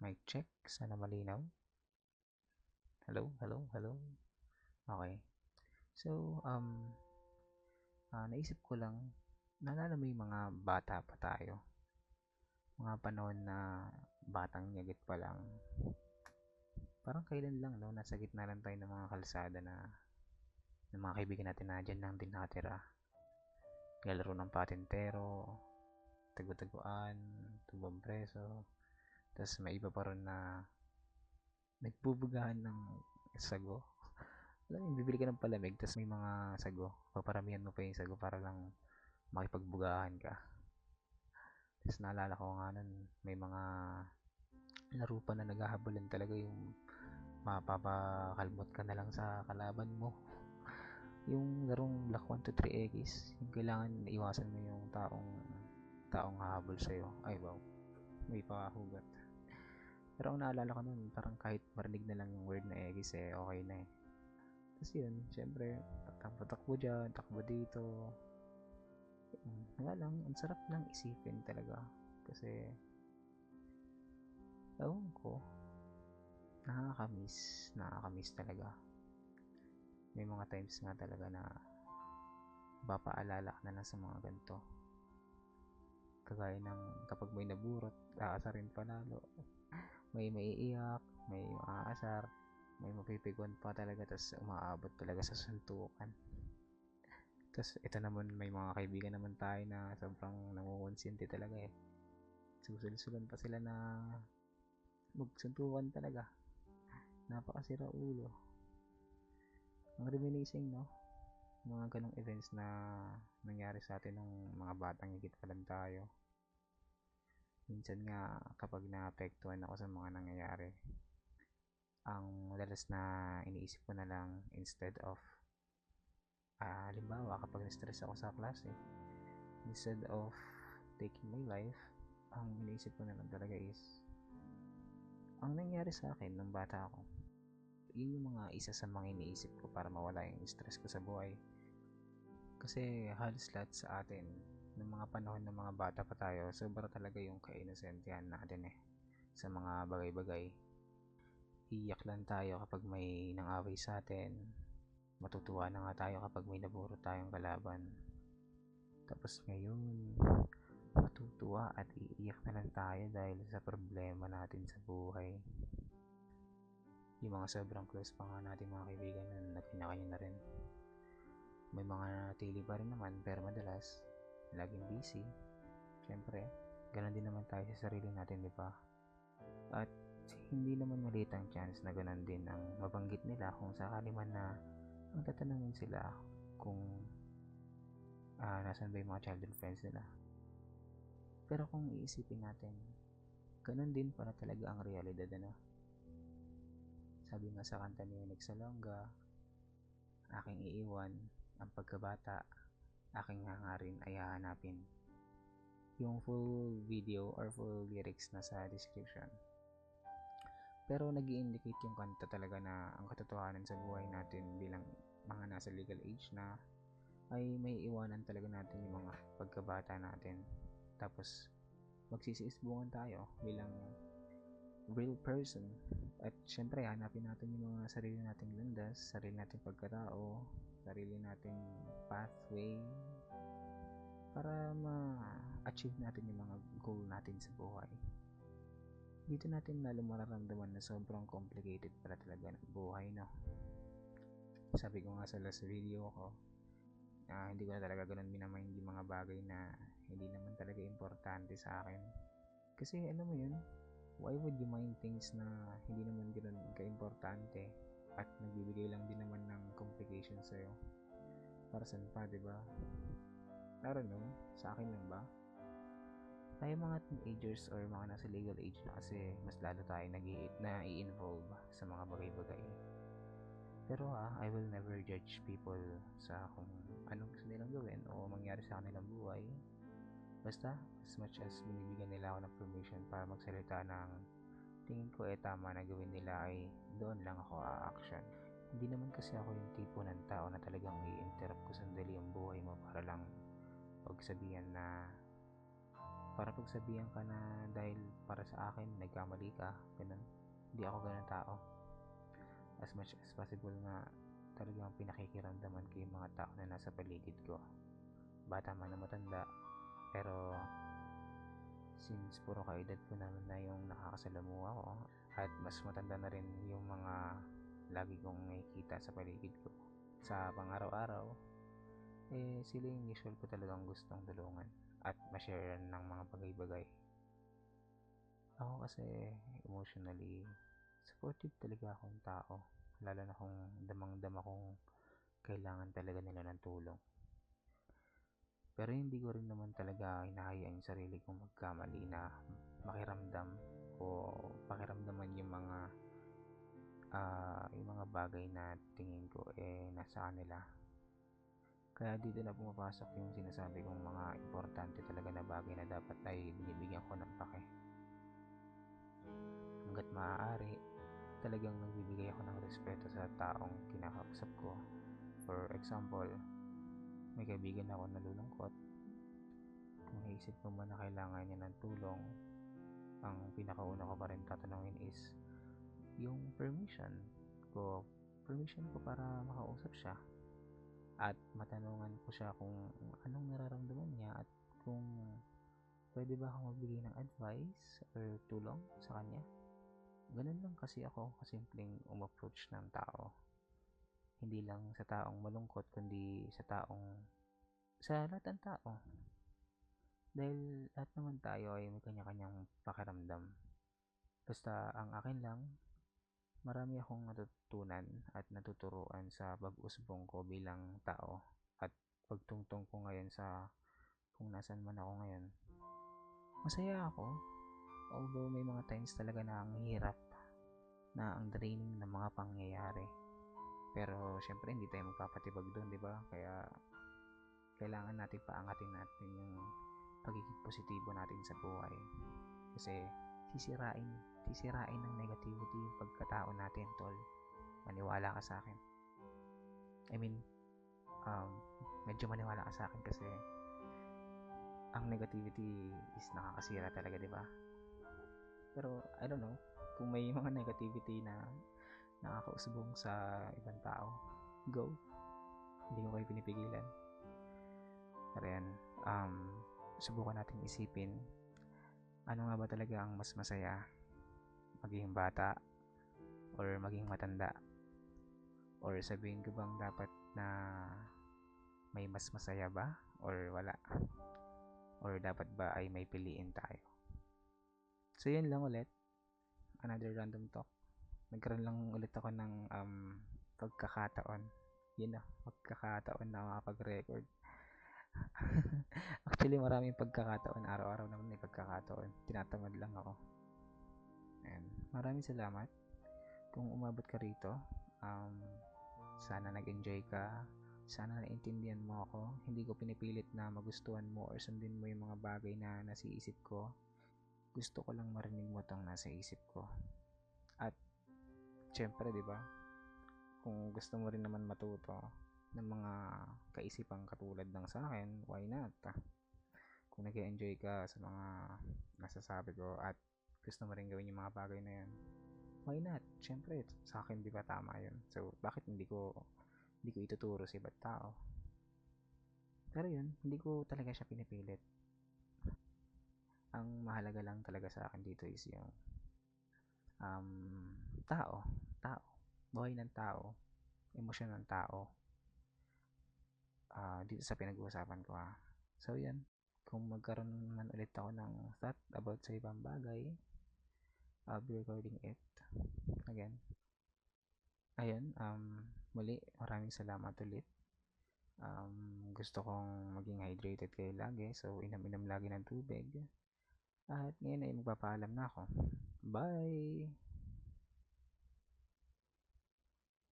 Mic check, sana malinaw. Hello, hello, hello. Okay. So, naisip ko lang, naalala mo yung mga bata pa tayo? Mga panahon na batang nyagit pa lang. Parang kailan lang, no? Nasa gitna lang tayo ng mga kalsada ng mga kaibigan natin na dyan lang din nakatira. Naglalaro ng patintero, tagu-taguan, tumbang preso. Tapos may iba pa rin na nagbubugahan ng sago. Alam mo, bibili ka ng palamig, tapos may mga sago. Paparamihan mo pa yung sago para lang makipagbugahan ka. Tapos naalala ko nga nun, may mga laro pa na naghahabulan talaga yung mapapakalmot ka na lang sa kalaban mo. Yung larong Block 1 to 3X, yung kailangan iwasan mo yung taong hahabol sa'yo. Ay wow, may pahugat. Pero ang naalala ko nun, parang kahit marinig na lang yung word na X okay na eh. Tapos yun, syempre, takbo dyan, takbo dito. Nga lang, ang sarap lang isipin talaga. Kasi, ewan ko, nakakamiss talaga. May mga times nga talaga na papaalala ka na lang sa mga ganito. Kagaya ng kapag may naburot, aasarin panalo. May maiiyak, may maaasar, may mapipiguan pa talaga, tapos umaabot talaga sa suntukan. Tapos ito naman, may mga kaibigan naman tayo na sobrang nangungonsinti talaga eh. Susulsulan pa sila na magsuntukan talaga. Napakasira ulo. Ang reminiscing, no? Mga ganong events na nangyari sa atin nung mga batang higit pa lang tayo. Minsan nga kapag naapektuhan ako sa mga nangyayari, ang madalas na iniisip ko na lang instead of halimbawa kapag na-stress ako sa klase, instead of taking my life, ang iniisip ko na lang talaga is ang nangyari sa akin nung bata ako. Yun yung mga isa sa mga iniisip ko para mawala yung stress ko sa buhay. Kasi halos lahat sa atin ng mga panahon ng mga bata pa tayo, sobra talaga yung ka-inosentihan natin eh sa mga bagay-bagay. Iyak lang tayo kapag may nang-away sa atin. Matutuwa na nga tayo kapag may naburo tayong kalaban. Tapos ngayon, matutuwa at iiyak na lang tayo dahil sa problema natin sa buhay. Yung mga sobrang close pa nga natin mga kaibigan na nagkanya-kanya na rin. May mga nanatili pa rin naman pero madalas laging busy. Siyempre, ganun din naman tayo sa sarili natin, di ba? At hindi naman maliit ang chance na ganun din ang mabanggit nila kung sakali man na ang tatanungin sila kung nasan ba yung mga childhood friends nila. Pero kung iisipin natin, ganun din para talaga ang realidad, ano? Sabi nga sa kanta ni Onyx Salonga, aking iiwan ang pagkabata, aking hangarin ay hahanapin. Yung full video or full lyrics na sa description. Pero nag-i-indicate yung kanta talaga na ang katotohanan sa buhay natin bilang mga nasa legal age na ay may iwanan talaga natin yung mga pagkabata natin. Tapos magsisiisbungan tayo bilang real person. At syempre hanapin natin yung mga sarili nating landas, sarili nating pagkatao, sarili nating pathway para ma-achieve natin yung mga goal natin sa buhay. Dito natin lalo mararamdaman na sobrang complicated pala talaga ng buhay, no? Sabi ko nga sa last video ko, hindi ko na talaga ganun minamind yung mga bagay na hindi naman talaga importante sa akin. Kasi alam mo yun, why would you mind things na hindi naman ganun ka-importante at nagbibigay lang din naman ng complication sa'yo? Para saan pa, diba? I don't know, sa akin lang ba? Tayo mga teenagers or mga nasa legal age na kasi mas lalo tayo na-i-involve sa mga bagay-bagay. Pero I will never judge people sa kung anong gusto nilang gawin o mangyari sa kanilang buhay. Basta, as much as binibigyan nila ako ng permission para magsalita ng tingin ko tama na gawin nila, ay doon lang ako a-action. Hindi naman kasi ako yung tipo ng tao na talagang i-interrupt ko sandali yung buhay mo para lang pagsabihan na para pagsabihan ka na dahil para sa akin nagkamali ka, ganun. Hindi ako ganun tao. As much as possible nga talagang pinakikiramdaman ko yung mga tao na nasa paligid ko, bata man o matanda. Pero since puro kaedad ko naman na yung nakakasalamuha ko at mas matanda na rin yung mga lagi kong nakikita sa paligid ko sa pang-araw-araw, sila yung usual ko talagang gustong tulungan at ma-share ng mga bagay-bagay. Ako kasi emotionally supportive talaga akong tao, lalo na kung damang-dama kong kailangan talaga nila ng tulong. Pero hindi ko rin naman talaga hinahayaan yung sarili kong magkamali na makiramdam o pakiramdaman yung mga bagay na tingin ko nasa kanila. Kaya dito na pumapasok yung sinasabi kong mga importante talaga na bagay na dapat ay binibigyan ko ng pake. Hanggat maaari, talagang nagbibigay ako ng respeto sa taong kinakausap ko. For example, may kaibigan ako nalulungkot. Kung naisip ko man na kailangan niya ng tulong, ang pinakauna ko pa rin tatanungin is yung permission ko para makausap siya at matanungan ko siya kung anong nararamdaman niya at kung pwede ba akong magbigay ng advice or tulong sa kanya. Ganun lang kasi ako kasimpleng umapproach ng tao. Hindi lang sa taong malungkot kundi sa lahat ng tao. Dahil lahat naman tayo ay may kanya-kanyang pakiramdam. Basta ang akin lang, marami akong natutunan at natuturuan sa pag-usbong ko bilang tao at pagtungtong ko ngayon sa kung nasan man ako ngayon. Masaya ako, although may mga times talaga na ang hirap, na ang draining ng mga pangyayari. Pero syempre hindi tayo magpapatibag doon, di ba? Kaya kailangan natin paangatin natin yung pagiging positibo natin sa buhay. Kasi sisirain ng negativity yung pagkatao natin, tol. Maniwala ka sa akin. I mean, medyo maniwala ka sa akin kasi ang negativity is nakakasira talaga, di ba? Pero I don't know kung may mga negativity na nakakausbong sa ibang tao, go. Hindi ko kayo pinipigilan. Pero yan, subukan nating isipin ano nga ba talaga ang mas masaya, maging bata or maging matanda, or sabihin ko bang dapat na may mas masaya ba or wala, or dapat ba ay may piliin tayo. So yun lang ulit, another random talk. Nagkaroon lang ulit ako ng pagkakataon, pagkakataon na makapag-record. Actually maraming pagkakataon, araw-araw naman may pagkakataon, tinatamad lang ako. And maraming salamat kung umabot ka rito. Sana nag-enjoy ka, sana naintindihan mo ako. Hindi ko pinipilit na magustuhan mo or sundin mo yung mga bagay na nasa isip ko. Gusto ko lang marinig mo tong nasa isip ko. At syempre, di ba, kung gusto mo rin naman matuto ng mga kaisipang katulad ng sa akin, why not? Kung nag-enjoy ka sa mga nasasabi ko at gusto mo rin gawin yung mga bagay na yun, why not? Syempre, sa akin di ba tama yun? So, bakit hindi ko ituturo sa ibang tao? Pero yun, hindi ko talaga siya pinipilit. Ang mahalaga lang talaga sa akin dito is yung tao, buhay ng tao, emosyon ng tao, dito sa pinag-uusapan ko ha. So yan, kung magkaroon man ulit ako ng thought about sa ibang bagay, I'll be recording it again. Ayun, muli, maraming salamat ulit. Gusto kong maging hydrated kayo lagi, so inam-inam lagi ng tubig. At ngayon ay magpapaalam na ako. Bye!